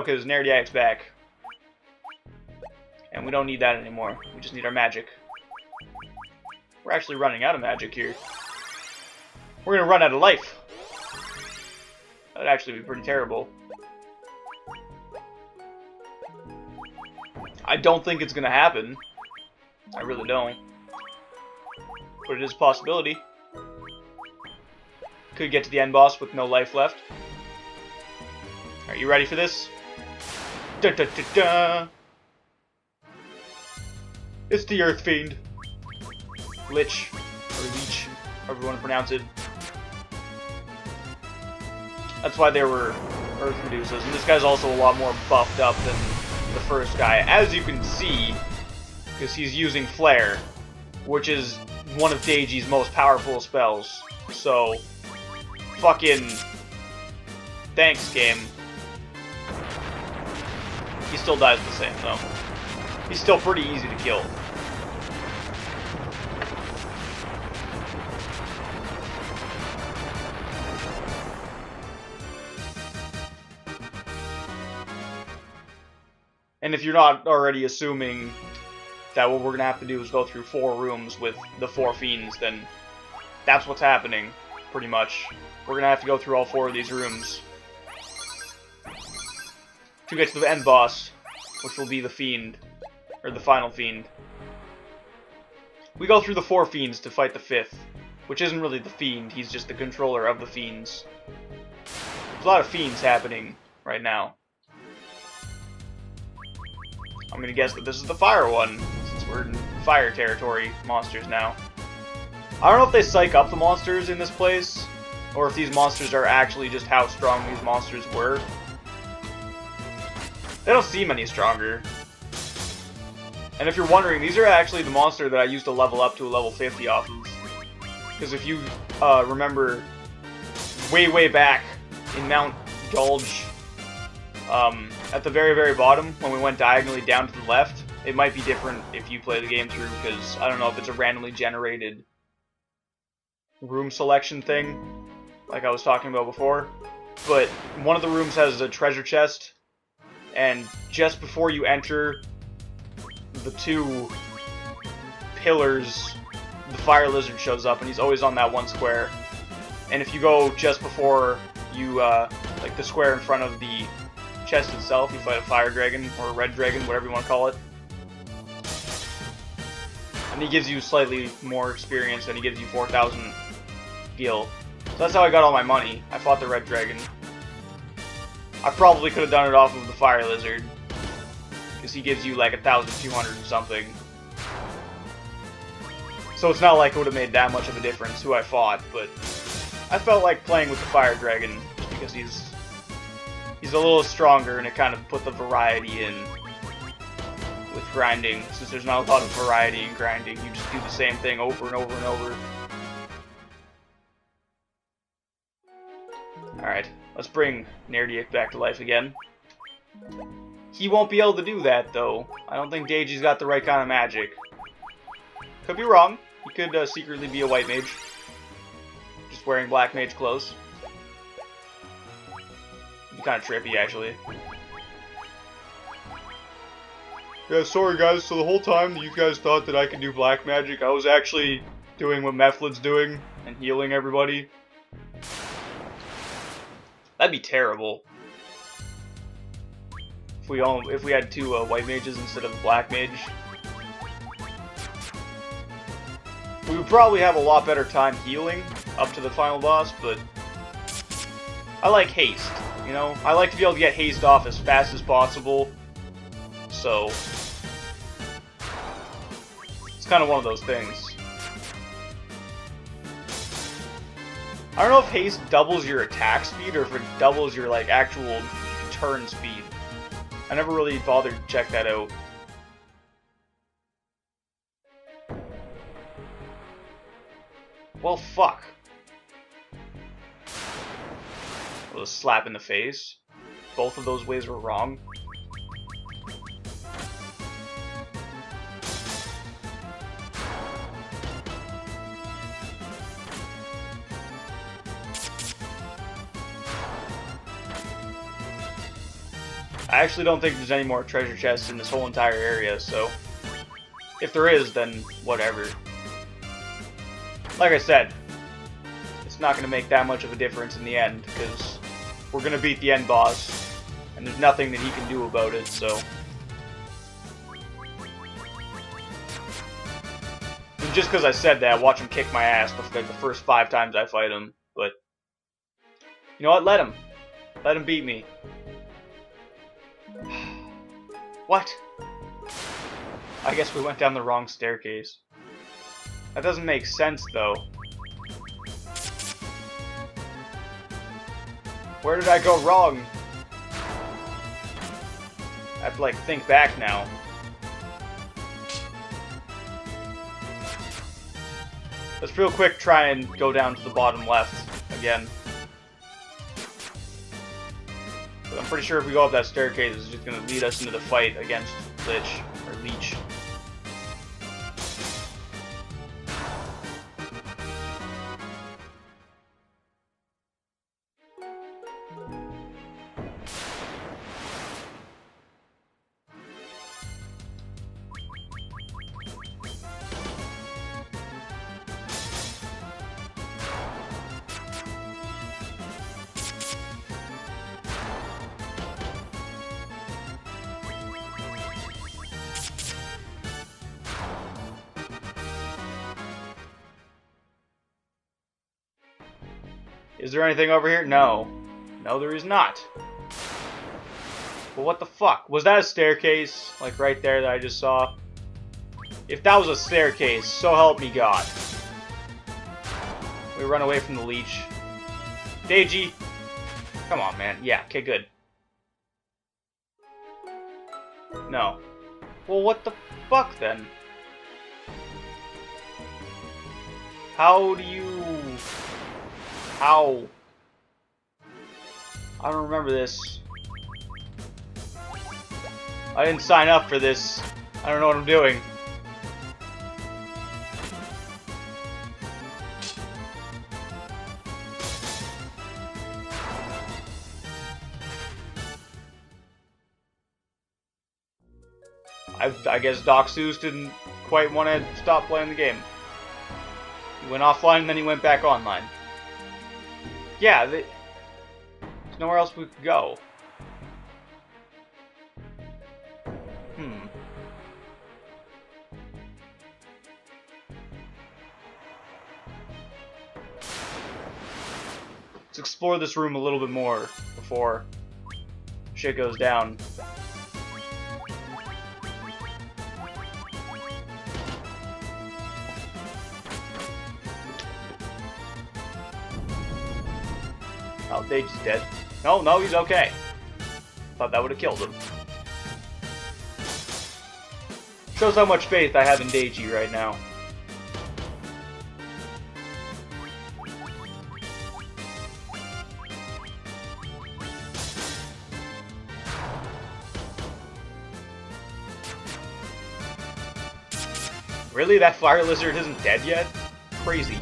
because Nerdiaq's back. And we don't need that anymore. We just need our magic. We're actually running out of magic here. We're gonna run out of life. That'd actually be pretty terrible. I don't think it's gonna happen. I really don't. But it is a possibility. Could get to the end boss with no life left. Are you ready for this? Dun, dun, dun, dun. It's the Earth Fiend. Lich. Or Leech. However you want to pronounce it. That's why they were Earth Medusas. And this guy's also a lot more buffed up than the first guy. As you can see, because he's using Flare, which is one of Deiji's most powerful spells. So, fucking thanks, game. He still dies the same, though. He's still pretty easy to kill. And if you're not already assuming that what we're going to have to do is go through 4 rooms with the 4 fiends, then that's what's happening, pretty much. We're going to have to go through all 4 of these rooms to get to the end boss, which will be the fiend, or the final fiend. We go through the 4 fiends to fight the 5th, which isn't really the fiend, he's just the controller of the fiends. There's a lot of fiends happening right now. I'm gonna guess that this is the fire one, since we're in fire territory monsters now. I don't know if they psych up the monsters in this place, or if these monsters are actually just how strong these monsters were. They don't seem any stronger. And if you're wondering, these are actually the monster that I used to level up to a level 50 off of. Because if you remember, way back in Mount Gulch, at the very bottom, when we went diagonally down to the left, it might be different if you play the game through, because I don't know if it's a randomly generated room selection thing, like I was talking about before. But one of the rooms has a treasure chest, and just before you enter the 2 pillars, the fire lizard shows up, and he's always on that one square. And if you go just before you, like the square in front of the chest itself, you fight a fire dragon, or a red dragon, whatever you want to call it. And he gives you slightly more experience, and he gives you 4,000 gil. So that's how I got all my money. I fought the red dragon. I probably could have done it off of the fire lizard, because he gives you like 1,200 or something. So it's not like it would have made that much of a difference who I fought, but I felt like playing with the fire dragon, just because he's a little stronger, and it kind of put the variety in with grinding. Since there's not a lot of variety in grinding, you just do the same thing over and over and over. Alright, let's bring Nerdiaq back to life again. He won't be able to do that, though. I don't think Deiji's got the right kind of magic. Could be wrong. He could secretly be a white mage, just wearing black mage clothes. Kind of trippy, actually. Yeah, sorry guys, so the whole time you guys thought that I could do black magic, I was actually doing what Mephlid's doing, and healing everybody. That'd be terrible. If we had 2 white mages instead of a black mage. We would probably have a lot better time healing up to the final boss, but I like haste. You know, I like to be able to get haste off as fast as possible, so it's kind of one of those things. I don't know if haste doubles your attack speed or if it doubles your like actual turn speed. I never really bothered to check that out. Well, fuck. A slap in the face. Both of those ways were wrong. I actually don't think there's any more treasure chests in this whole entire area, so if there is, then whatever. Like I said, it's not going to make that much of a difference in the end, because we're going to beat the end boss, and there's nothing that he can do about it, so. And just because I said that, watch him kick my ass the first 5 times I fight him, but you know what? Let him. Let him beat me. What? I guess we went down the wrong staircase. That doesn't make sense, though. Where did I go wrong? I have to, like, think back now. Let's real quick try and go down to the bottom left again. But I'm pretty sure if we go up that staircase, it's just going to lead us into the fight against Leech. Is there anything over here? No. No, there is not. Well, what the fuck? Was that a staircase? Like right there that I just saw? If that was a staircase, so help me God. We run away from the leech. Deiji! Come on, man. Yeah, okay, good. No. Well, what the fuck, then? How do you... How? I don't remember this. I didn't sign up for this. I don't know what I'm doing. I guess Doc Seuss didn't quite want to stop playing the game. He went offline and then he went back online. Yeah, there's nowhere else we could go. Let's explore this room a little bit more before shit goes down. Oh, Deiji's dead. No, he's okay. Thought that would have killed him. Shows how much faith I have in Deiji right now. Really? That fire lizard isn't dead yet? Crazy.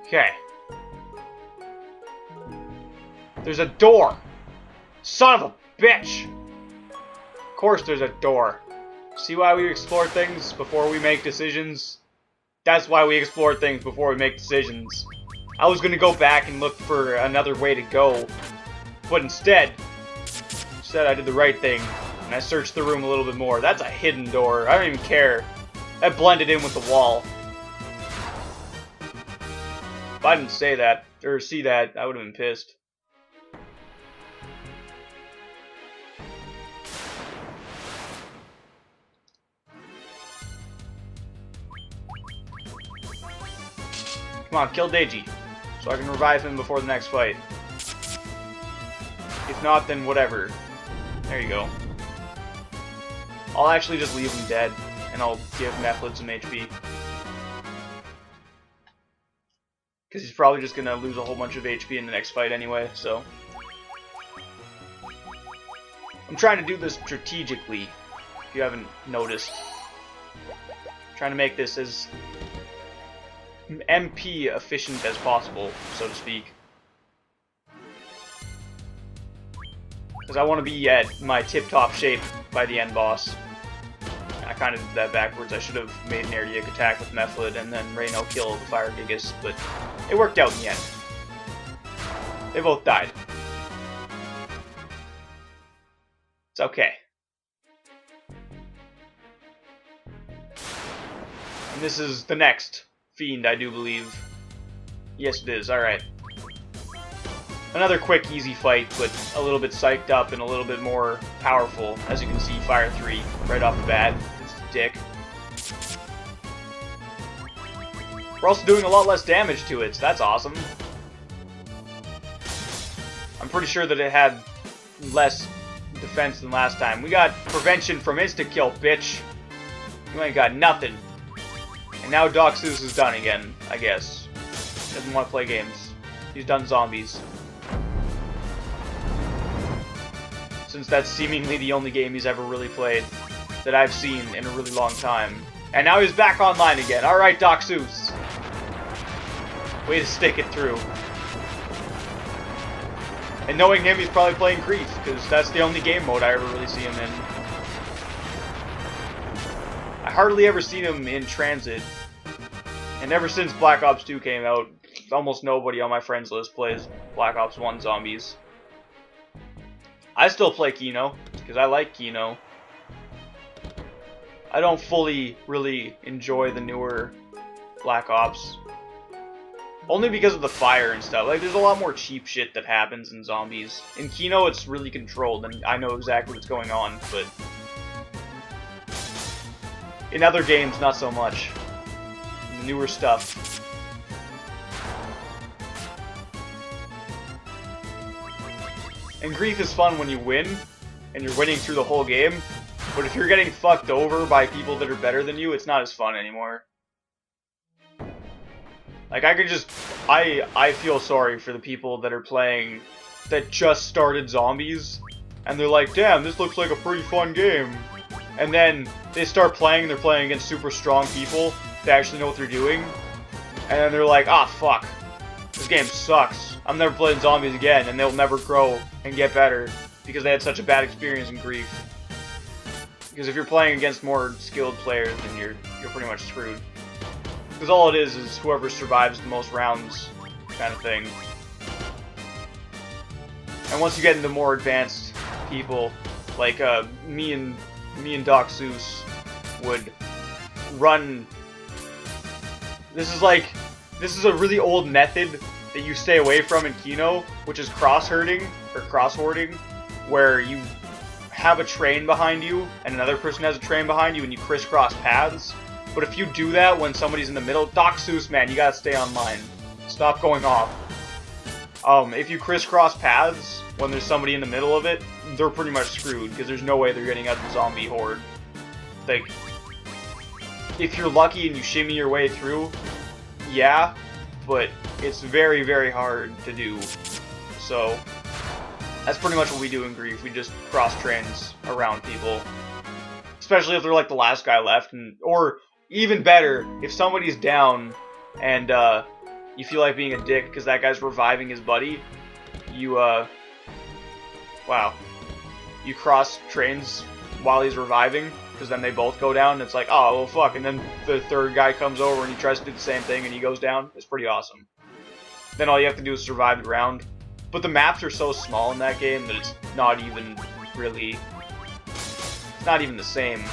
Okay. There's a door! Son of a bitch! Of course there's a door. See why we explore things before we make decisions? That's why we explore things before we make decisions. I was gonna go back and look for another way to go, but instead I did the right thing, and I searched the room a little bit more. That's a hidden door. I don't even care. That blended in with the wall. If I didn't say that, or see that, I would have been pissed. Come on, kill Deiji, so I can revive him before the next fight. If not, then whatever. There you go. I'll actually just leave him dead, and I'll give Nephlid some HP. Because he's probably just going to lose a whole bunch of HP in the next fight anyway, so. I'm trying to do this strategically, if you haven't noticed. Trying to make this as MP efficient as possible, so to speak. Because I want to be at my tip-top shape by the end boss. I kind of did that backwards. I should have made Nerdiaq attack with Mephlid and then Reno kill the Fire Gigas, but it worked out in the end. They both died. It's okay. And this is the next Fiend, I do believe. Yes, it is. Alright. Another quick, easy fight, but a little bit psyched up and a little bit more powerful. As you can see, Fire 3 right off the bat. It's a dick. We're also doing a lot less damage to it, so that's awesome. I'm pretty sure that it had less defense than last time. We got prevention from insta-kill, bitch. You ain't got nothing. And now Doc Seuss is done again, I guess. Doesn't want to play games. He's done zombies. Since that's seemingly the only game he's ever really played that I've seen in a really long time. And now he's back online again. Alright, Doc Seuss. Way to stick it through. And knowing him, he's probably playing Grief, because that's the only game mode I ever really see him in. I hardly ever see him in Transit. And ever since Black Ops 2 came out, almost nobody on my friends list plays Black Ops 1 Zombies. I still play Kino, because I like Kino. I don't fully really enjoy the newer Black Ops. Only because of the fire and stuff. Like, there's a lot more cheap shit that happens in Zombies. In Kino, it's really controlled, and I know exactly what's going on, but in other games, not so much. In the newer stuff. And Grief is fun when you win, and you're winning through the whole game, but if you're getting fucked over by people that are better than you, it's not as fun anymore. Like, I feel sorry for the people that are playing, that just started Zombies, and they're like, damn, this looks like a pretty fun game. And then they start playing, they're playing against super strong people that actually know what they're doing, and then they're like, ah, fuck, this game sucks. I'm never playing Zombies again, and they'll never grow and get better because they had such a bad experience in Grief. Because if you're playing against more skilled players, then you're pretty much screwed. Because all it is whoever survives the most rounds kind of thing. And once you get into more advanced people, like me and Doc Seuss would run. This is a really old method that you stay away from in Kino, which is cross-herding, or cross-hoarding, where you have a train behind you, and another person has a train behind you, and you crisscross paths. But if you do that when somebody's in the middle, Doc Seuss, man, you gotta stay online. Stop going off. If you crisscross paths when there's somebody in the middle of it, they're pretty much screwed, because there's no way they're getting out of the zombie horde. Like, if you're lucky and you shimmy your way through, yeah, but it's very, very hard to do. So, that's pretty much what we do in Grief. We just cross trains around people. Especially if they're like the last guy left, or even better, if somebody's down and you feel like being a dick because that guy's reviving his buddy, you you cross trains while he's reviving, because then they both go down, and it's like, oh, well, fuck, and then the third guy comes over and he tries to do the same thing and he goes down. It's pretty awesome. Then all you have to do is survive the round. But the maps are so small in that game that it's not even really, it's not even the same.